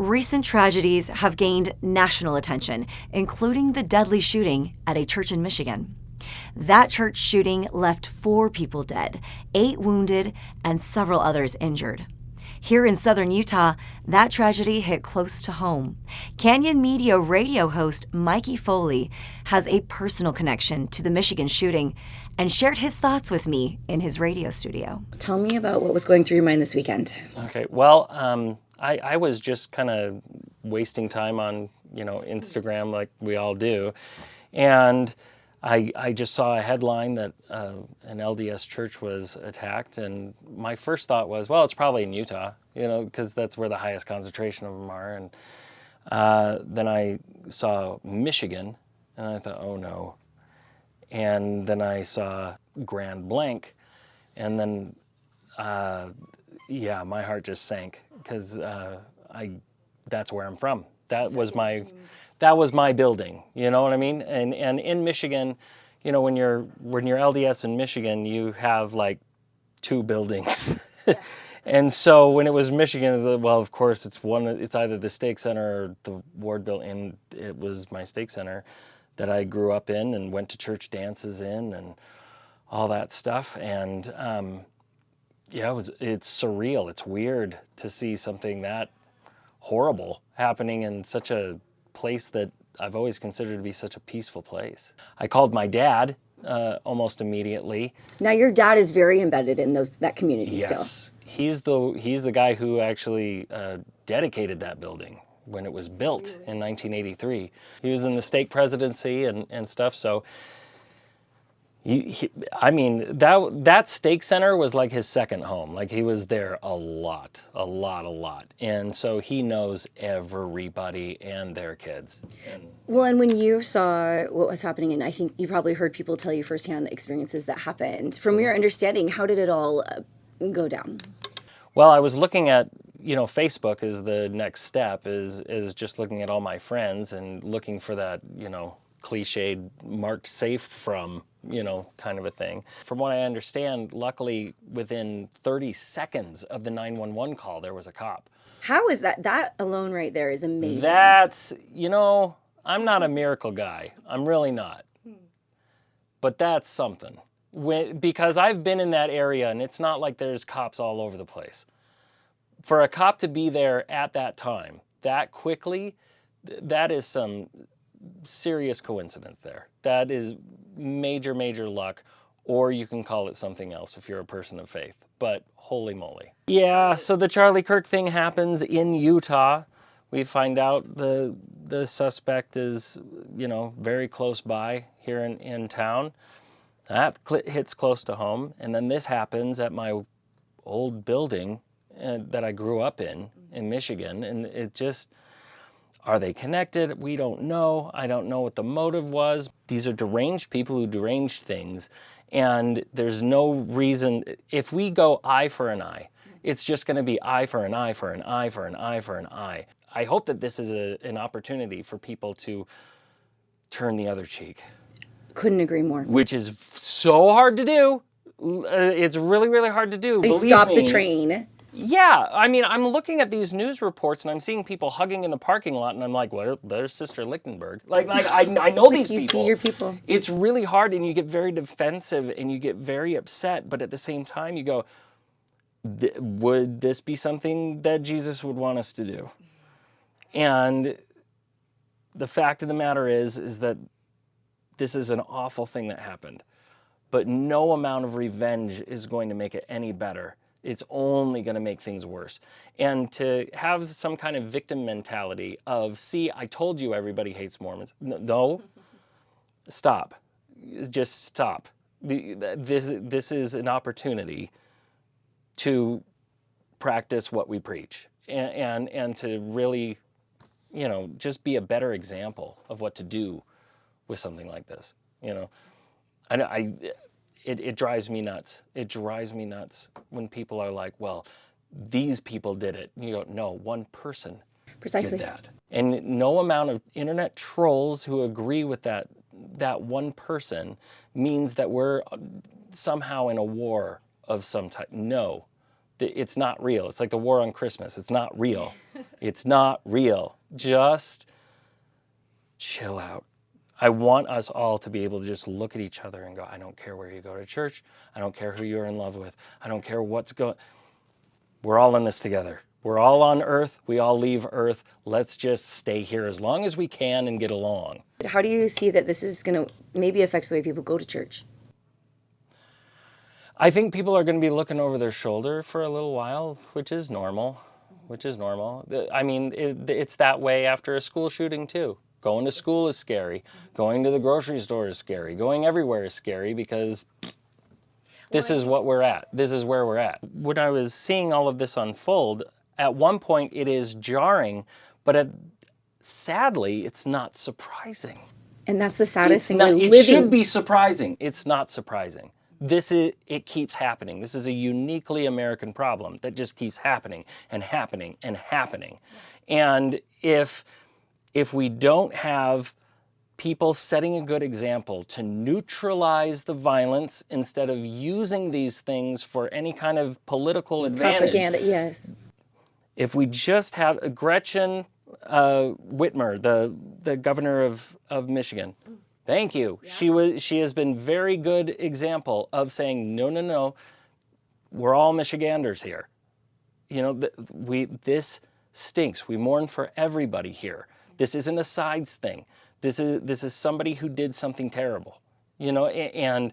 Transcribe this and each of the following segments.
Recent tragedies have gained national attention, including the deadly shooting at a church in Michigan. That church shooting left 4 people dead, 8 wounded, and several others injured. Here in southern Utah, that tragedy hit close to home. Canyon Media radio host Mikey Foley has a personal connection to the Michigan shooting and shared his thoughts with me in his radio studio. Tell me about what was going through your mind this weekend. Okay, well, I was just kind of wasting time on, Instagram like we all do. And I just saw a headline that an LDS church was attacked. And my first thought was, well, it's probably in Utah, because that's where the highest concentration of them are. And then I saw Michigan and I thought, oh no. And then I saw Grand Blanc, and then, my heart just sank because that's where I'm from. That was my building. You know what I mean? And in Michigan, when you're LDS in Michigan, you have like 2 buildings. Yes. And so when it was Michigan, well, of course it's either the Stake Center or the Ward building, and it was my Stake Center that I grew up in and went to church dances in and all that stuff. And it's surreal. It's weird to see something that horrible happening in such a place that I've always considered to be such a peaceful place. I called my dad almost immediately. Now your dad is very embedded in that community. Yes. Still. He's the guy who actually dedicated that building when it was built in 1983. He was in the stake presidency and stuff, so that stake center was like his second home. Like, he was there a lot. And so he knows everybody and their kids. And when you saw what was happening, and I think you probably heard people tell you firsthand the experiences that happened, from your understanding, how did it all go down? Well, I was looking at, Facebook is the next step, is just looking at all my friends and looking for that, cliched marked safe from, kind of a thing. From what I understand, luckily within 30 seconds of the 911 call, there was a cop. How is that? That alone right there is amazing. That's, I'm not a miracle guy. I'm really not. But that's something. Because I've been in that area, and it's not like there's cops all over the place. For a cop to be there at that time, that quickly, that is some serious coincidence there. That is major, major luck, or you can call it something else if you're a person of faith. But holy moly. Yeah, so the Charlie Kirk thing happens in Utah. We find out the suspect is, very close by here in town. That hits close to home. And then this happens at my old building that I grew up in Michigan. And it just, are they connected? We don't know. I don't know what the motive was. These are deranged people who derange things. And there's no reason, if we go eye for an eye, it's just going to be eye for an eye for an eye for an eye for an eye. I hope that this is an opportunity for people to turn the other cheek. Couldn't agree more. Which is so hard to do. It's really, really hard to do. They stopped the train. Yeah, I'm looking at these news reports and I'm seeing people hugging in the parking lot, and I'm like, well, there's Sister Lichtenberg. Like I know these people. You see your people. It's really hard, and you get very defensive and you get very upset, but at the same time you go, would this be something that Jesus would want us to do? And the fact of the matter is that this is an awful thing that happened, but no amount of revenge is going to make it any better. It's only going to make things worse. And to have some kind of victim mentality of, see, I told you everybody hates Mormons. No, stop. Just stop. This is an opportunity to practice what we preach and to really, just be a better example of what to do with something like this. It drives me nuts. It drives me nuts when people are like, well, these people did it. You go, no, one person Precisely. did that. And no amount of internet trolls who agree with that one person means that we're somehow in a war of some type. No, It's not real. It's like the war on Christmas. It's not real. It's not real. Just chill out. I want us all to be able to just look at each other and go, I don't care where you go to church. I don't care who you're in love with. I don't care what's going. We're all in this together. We're all on earth. We all leave earth. Let's just stay here as long as we can and get along. How do you see that this is going to maybe affect the way people go to church? I think people are going to be looking over their shoulder for a little while, which is normal. I mean, it's that way after a school shooting too. Going to school is scary. Going to the grocery store is scary. Going everywhere is scary because this is what we're at. This is where we're at. When I was seeing all of this unfold, at one point it is jarring, but sadly, it's not surprising. And that's the saddest thing. It should be surprising. It's not surprising. It keeps happening. This is a uniquely American problem that just keeps happening and happening and happening. And if we don't have people setting a good example to neutralize the violence instead of using these things for any kind of political advantage. Propaganda, yes. If we just have Gretchen Whitmer, the governor of Michigan, thank you. Yeah. She has been very good example of saying, no, we're all Michiganders here. You know, this stinks. We mourn for everybody here. This isn't a sides thing. This is somebody who did something terrible, you know, and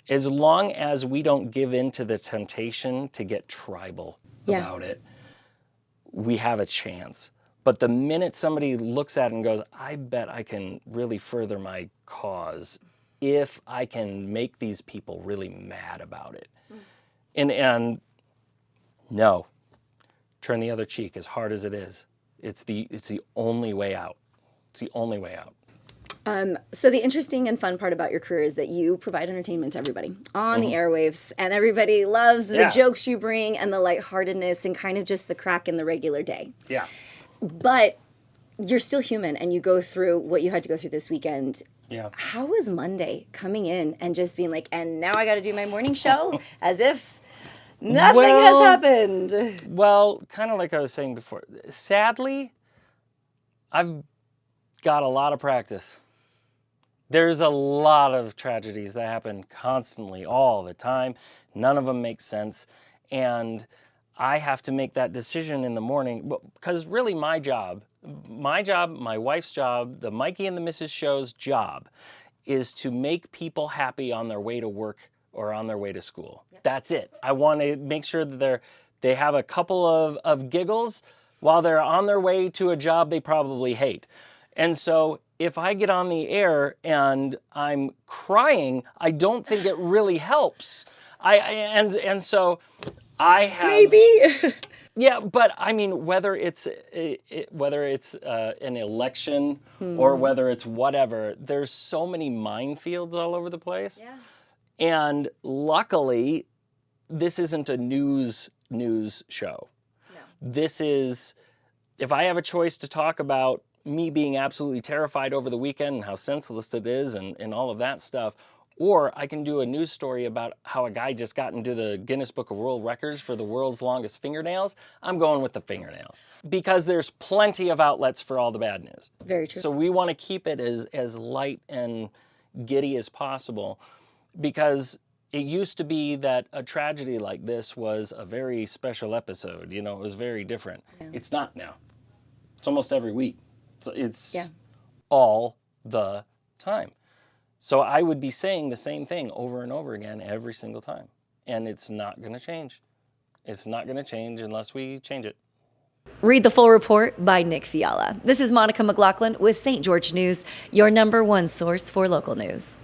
as long as we don't give in to the temptation to get tribal about it, we have a chance. But the minute somebody looks at it and goes, I bet I can really further my cause if I can make these people really mad about it. And no, turn the other cheek as hard as it is. It's the only way out. It's the only way out. So the interesting and fun part about your career is that you provide entertainment to everybody on the airwaves, and everybody loves the jokes you bring and the lightheartedness and kind of just the crack in the regular day. Yeah. But you're still human, and you go through what you had to go through this weekend. Yeah. How was Monday coming in and just being like, and now I got to do my morning show as if nothing has happened? Well, kind of like I was saying before, sadly, I've got a lot of practice. There's a lot of tragedies that happen constantly, all the time. None of them make sense. And I have to make that decision in the morning because really my job, my wife's job, the Mikey and the Mrs. Show's job is to make people happy on their way to work or on their way to school. Yep. That's it. I want to make sure that they have a couple of giggles while they're on their way to a job they probably hate. And so if I get on the air and I'm crying, I don't think it really helps. And so I have maybe. Yeah, but I mean, whether it's an election or whether it's whatever, there's so many minefields all over the place. Yeah. And luckily, this isn't a news show. No. This is, if I have a choice to talk about me being absolutely terrified over the weekend and how senseless it is and all of that stuff, or I can do a news story about how a guy just got into the Guinness Book of World Records for the world's longest fingernails, I'm going with the fingernails. Because there's plenty of outlets for all the bad news. Very true. So we want to keep it as light and giddy as possible, because it used to be that a tragedy like this was a very special episode. You know, it was very different. Yeah. It's not now. It's almost every week. So it's all the time. So I would be saying the same thing over and over again every single time. And it's not going to change. It's not going to change unless we change it. Read the full report by Nick Fiala. This is Monica McLaughlin with St. George News, your #1 source for local news.